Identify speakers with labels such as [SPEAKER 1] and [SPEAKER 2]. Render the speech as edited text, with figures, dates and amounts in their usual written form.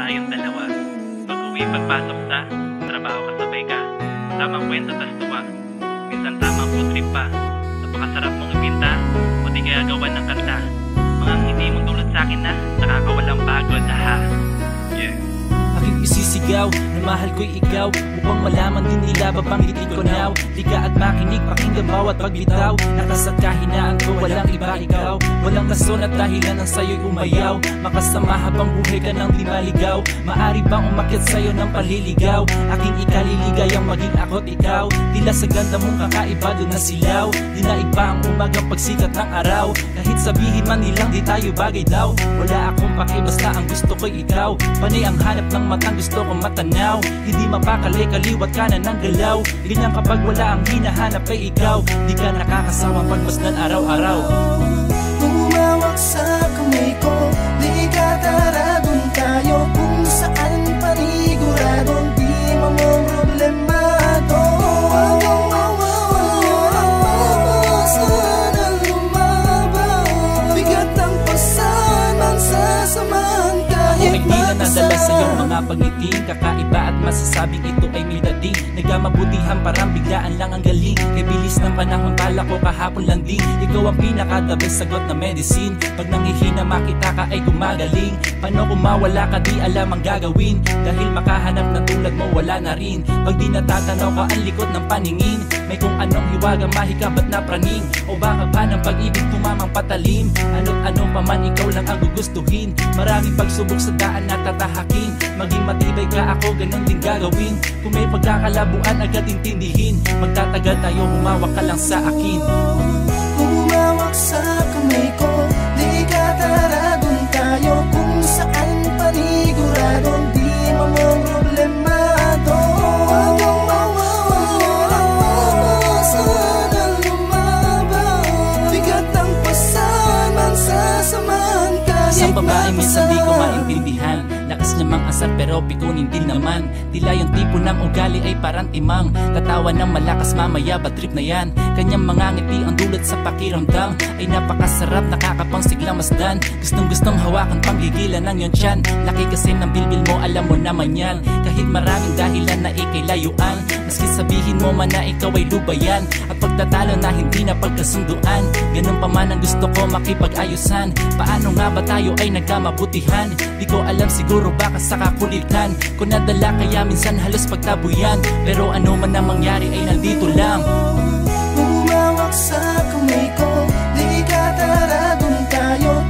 [SPEAKER 1] tayong dalawa. Pag-uwi, pagpasok sa trabaho, kasabay ka. Tamang kwento, tas tuwa. Minsan tamang food trip pa. Napakasarap mong ipinta, o di kaya gawan ng kanta. Mga hindi mo tulad sa akin na nakakawalang pagod. Haha. Yeah.
[SPEAKER 2] Aking isisigaw na mahal ko'y ikaw, upang malaman din nila babanggitin ko now. Liga at makinig, pakinggan bawat pagbitaw. Nakasat kahinaan ko, walang iba ikaw. Walang rason at dahilan ng sayo'y umayaw. Makasama habang buhay ka nang di maligaw. Maari bang umakyat sa'yo ng paliligaw? Aking ikaliligayang maging ako't ikaw. Tila sa ganda mong kakaiba doon na silaw. Di na iba ang umagang pagsikat ng araw. Kahit sabihin man nilang di tayo bagay daw, wala akong pake basta ang gusto ko'y ikaw. Panay ang hanap ng matang gusto kong matanaw. Hindi mapakali, kaliwat ka na ng galaw. Ganyan kapag wala ang hinahanap ay ikaw. Di ka nakakasawang pagmasdan araw-araw.
[SPEAKER 3] Humawak sa kamay ko, di ka tara dun tayo. Kung saan paniguradong di mamumroblemado. Sana lumabaw, bigat ang pasan, magsasamahan kahit
[SPEAKER 2] Nadala sa iyong mga pagniting, kakaiba at masasabing ito ay may dating. Nagkamabutihan parang biglaan lang ang galing. Kay bilis ng panahon, pala ko kahapon lang din. Ikaw ang pinaka-the best sagot na medicine. Pag nangihina makita ka ay gumagaling. Paano kung mawala ka di alam ang gagawin? Dahil makahanap na tulad mo wala na rin. Pag di natatanaw ka ang likod ng paningin. May kung anong hiwaga mahikabat na praning. O baka ba ng pag-ibig tumamang patalim? Ano't ano pa man ikaw lang ang gugustuhin. Maraming pagsubok sa daan na tatahakin. Maging matibay ka ako ganun din gagawin. Kung may pagkakalabuan agad intindihin. Magtatagal tayo humawak ka lang sa akin.
[SPEAKER 3] Humawak sa kamay ko, di ka tara dun tayo. Kung saan paniguradong di mamumroblemado. Sana lumabaw, bigat ang pasan, magsasamahan kahit
[SPEAKER 2] Isang babae minsan di ko maintindihan. Lakas niya mang asar pero pikunin din naman. Tila yung tipo ng ugali ay parang timang. Tatawa ng malakas mamaya ba trip na yan? Kanyang mga ngiti ang dulot sa pakiramdam ay napakasarap, nakakapangsiglang masdan. Gustong hawakan panggigilan ng iyong tiyan. Laki kasi ng bilbil mo, alam mo naman yan. Kahit maraming dahilan na ikay layuan, maski sabihin mo man na ikaw ay lubayan. At pagtatalo na hindi na pagkasunduan, ganun pa man ang gusto ko makipag-ayusan. Paano nga ba tayo ay nagkamabutihan? Di ko alam, siguro baka sa kakulitan ko nadala kaya minsan halos pagtabuyan. Pero ano man ang mangyari ay nandito lang.
[SPEAKER 3] Humawak sa kamay ko, di ka tara dun tayo.